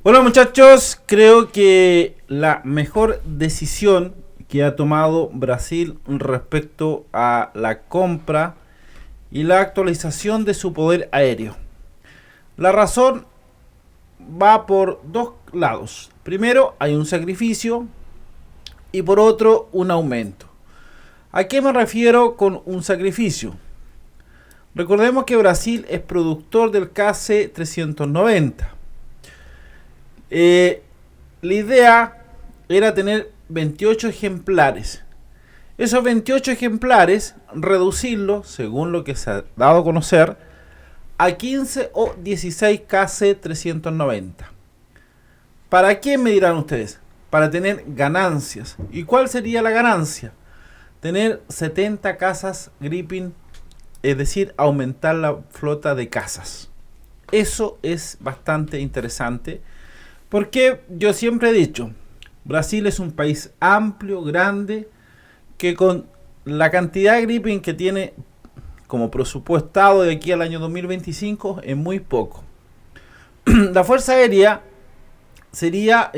Hola muchachos, creo que la mejor decisión que ha tomado Brasil respecto a la compra y la actualización de su poder aéreo. La razón va por dos lados. Primero, hay un sacrificio y por otro, un aumento. ¿A qué me refiero con un sacrificio? Recordemos que Brasil es productor del KC-390. Eh, la idea era tener 28 ejemplares. Esos 28 ejemplares, reducirlos, según lo que se ha dado a conocer, a 15 o 16 KC-390. ¿Para qué me dirán ustedes? Para tener ganancias. ¿Y cuál sería la ganancia? Tener 70 casas Gripen, es decir, aumentar la flota de casas. Eso es bastante interesante. Porque yo siempre he dicho, Brasil es un país amplio, grande, que con la cantidad de Gripen que tiene como presupuestado de aquí al año 2025 es muy poco. La Fuerza Aérea sería,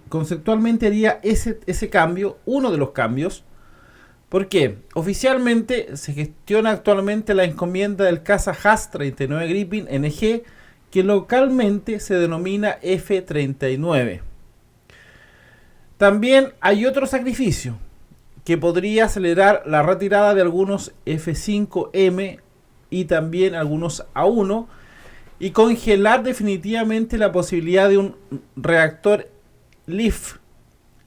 conceptualmente haría ese cambio, uno de los cambios. ¿Por qué? Oficialmente se gestiona actualmente la encomienda del caza JAS-39 Gripen NG, que localmente se denomina F-39. También hay otro sacrificio que podría acelerar la retirada de algunos F-5M y también algunos A1 y congelar definitivamente la posibilidad de un reactor LEAF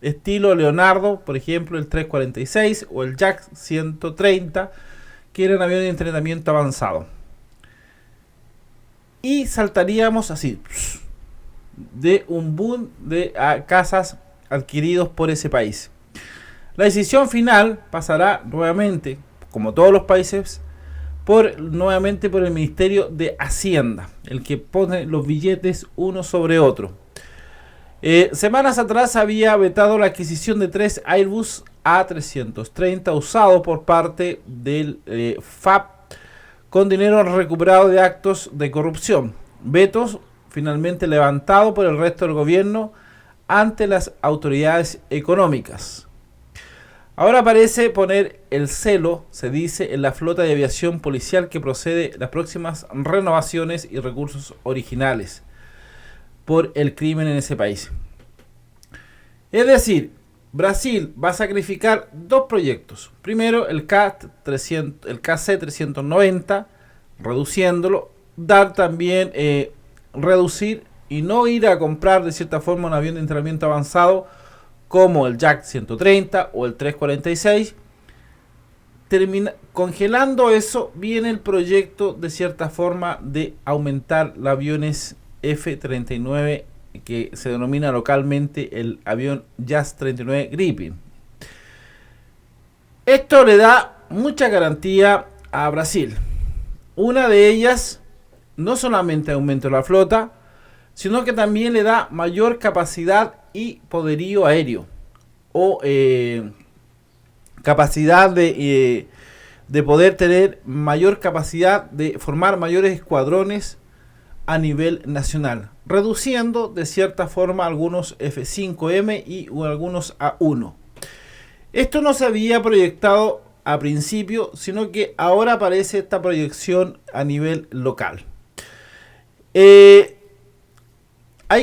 estilo Leonardo, por ejemplo el 346 o el Jack 130, que eran aviones de entrenamiento avanzado. Y saltaríamos así de un boom de casas adquiridos por ese país. La decisión final pasará nuevamente, como todos los países, nuevamente por el Ministerio de Hacienda, el que pone los billetes uno sobre otro. Semanas atrás había vetado la adquisición de 3 Airbus A330 usados por parte del FAB con dinero recuperado de actos de corrupción. Vetos finalmente levantado por el resto del gobierno ante las autoridades económicas. Ahora parece poner el celo, se dice, en la flota de aviación policial que procede las próximas renovaciones y recursos originales por el crimen en ese país. Es decir, Brasil va a sacrificar dos proyectos. Primero, el KC-390, reduciéndolo. Dar también, reducir y no ir a comprar de cierta forma un avión de entrenamiento avanzado como el Jack 130 o el 346. Congelando eso, viene el proyecto de cierta forma de aumentar los aviones F-39 que se denomina localmente el avión JAS-39 Gripen. Esto le da mucha garantía a Brasil. Una de ellas, no solamente aumento de la flota, sino que también le da mayor capacidad y poderío aéreo o capacidad de poder tener mayor capacidad de formar mayores escuadrones a nivel nacional, reduciendo de cierta forma algunos F5M y algunos A1. Esto no se había proyectado a principio, sino que ahora aparece esta proyección a nivel local. Hay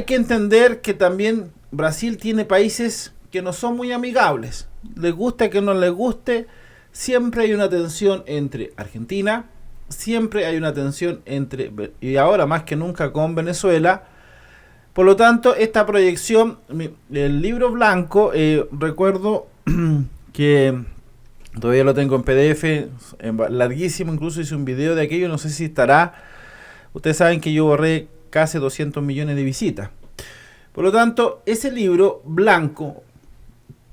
que entender que también Brasil tiene países que no son muy amigables. Les guste que no les guste, siempre hay una tensión entre Argentina, siempre hay una tensión entre, y ahora más que nunca, con Venezuela. Por lo tanto, esta proyección, el libro blanco, recuerdo que todavía lo tengo en PDF, larguísimo, incluso hice un video de aquello, no sé si estará. Ustedes saben que yo borré casi 200 millones de visitas. Por lo tanto, ese libro blanco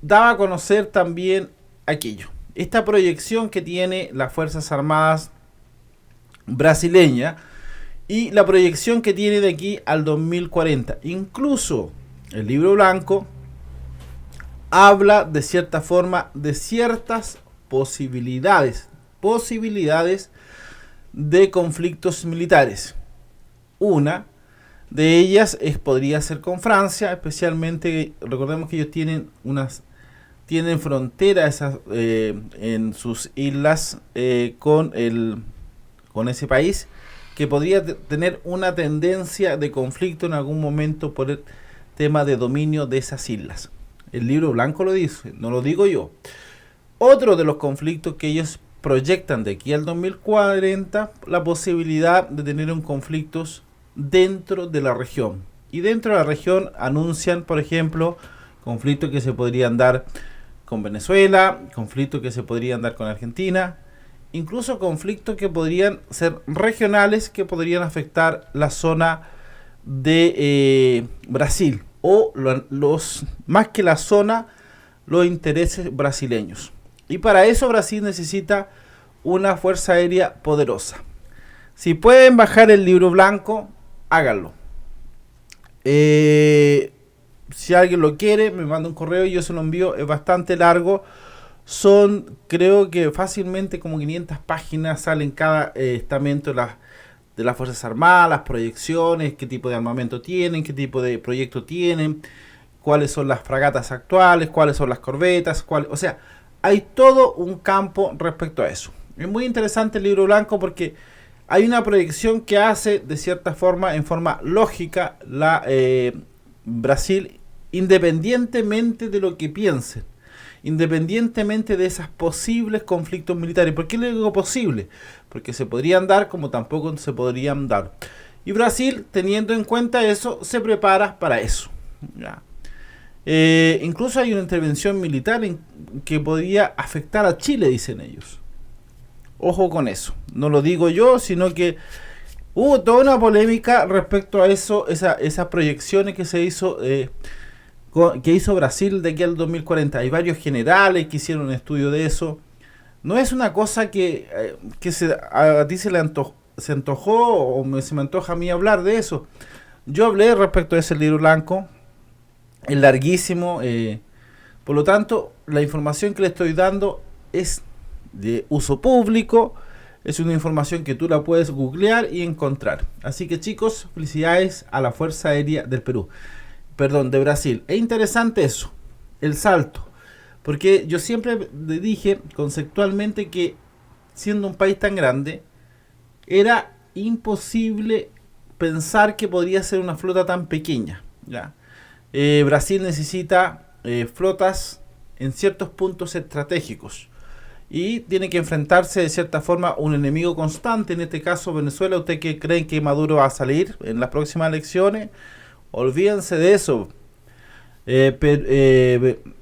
daba a conocer también aquello. Esta proyección que tiene las Fuerzas Armadas brasileña y la proyección que tiene de aquí al 2040. Incluso el libro blanco habla de cierta forma de ciertas posibilidades de conflictos militares. Una, de ellas podría ser con Francia, especialmente recordemos que ellos tienen frontera en sus islas con ese país, que podría tener una tendencia de conflicto en algún momento por el tema de dominio de esas islas. El libro blanco lo dice, no lo digo yo. Otro de los conflictos que ellos proyectan de aquí al 2040, la posibilidad de tener un conflicto dentro de la región. Y dentro de la región anuncian, por ejemplo, conflictos que se podrían dar con Venezuela, conflictos que se podrían dar con Argentina, incluso conflictos que podrían ser regionales, que podrían afectar la zona de Brasil, o más que la zona, los intereses brasileños. Y para eso Brasil necesita una fuerza aérea poderosa. Si pueden bajar el libro blanco, háganlo. Si alguien lo quiere, me manda un correo y yo se lo envío. Es bastante largo. Son, creo que fácilmente como 500 páginas. Salen cada estamento de las Fuerzas Armadas, las proyecciones, qué tipo de armamento tienen, qué tipo de proyecto tienen, cuáles son las fragatas actuales, cuáles son las corbetas, o sea, hay todo un campo respecto a eso. Es muy interesante el libro blanco porque hay una proyección que hace de cierta forma, en forma lógica, Brasil, independientemente de lo que piensen, independientemente de esos posibles conflictos militares. ¿Por qué le digo posible? Porque se podrían dar como tampoco se podrían dar. Y Brasil, teniendo en cuenta eso, se prepara para eso. ¿Ya? Incluso hay una intervención militar que podría afectar a Chile, dicen ellos. Ojo con eso. No lo digo yo, sino que hubo toda una polémica respecto a eso, esas proyecciones que se hizo, que hizo Brasil de aquí al 2040. Hay varios generales que hicieron un estudio de eso. No es una cosa que a ti se antojó o se me antoja a mí hablar de eso. Yo hablé respecto a ese libro blanco. Es larguísimo, por lo tanto la información que le estoy dando es de uso público, es una información que tú la puedes googlear y encontrar. Así que chicos, felicidades a la Fuerza Aérea del Perú, perdón, de Brasil. Es interesante eso, el salto, porque yo siempre le dije conceptualmente que siendo un país tan grande era imposible pensar que podría ser una flota tan pequeña, ¿ya? Brasil necesita flotas en ciertos puntos estratégicos y tiene que enfrentarse de cierta forma a un enemigo constante, en este caso Venezuela. ¿Usted que creen que Maduro va a salir en las próximas elecciones? Olvídense de eso.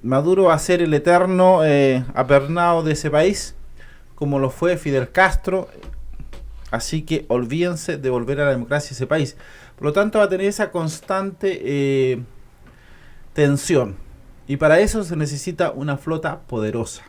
Maduro va a ser el eterno apernado de ese país, como lo fue Fidel Castro. Así que olvídense de volver a la democracia ese país. Por lo tanto va a tener esa constante tensión, y para eso se necesita una flota poderosa.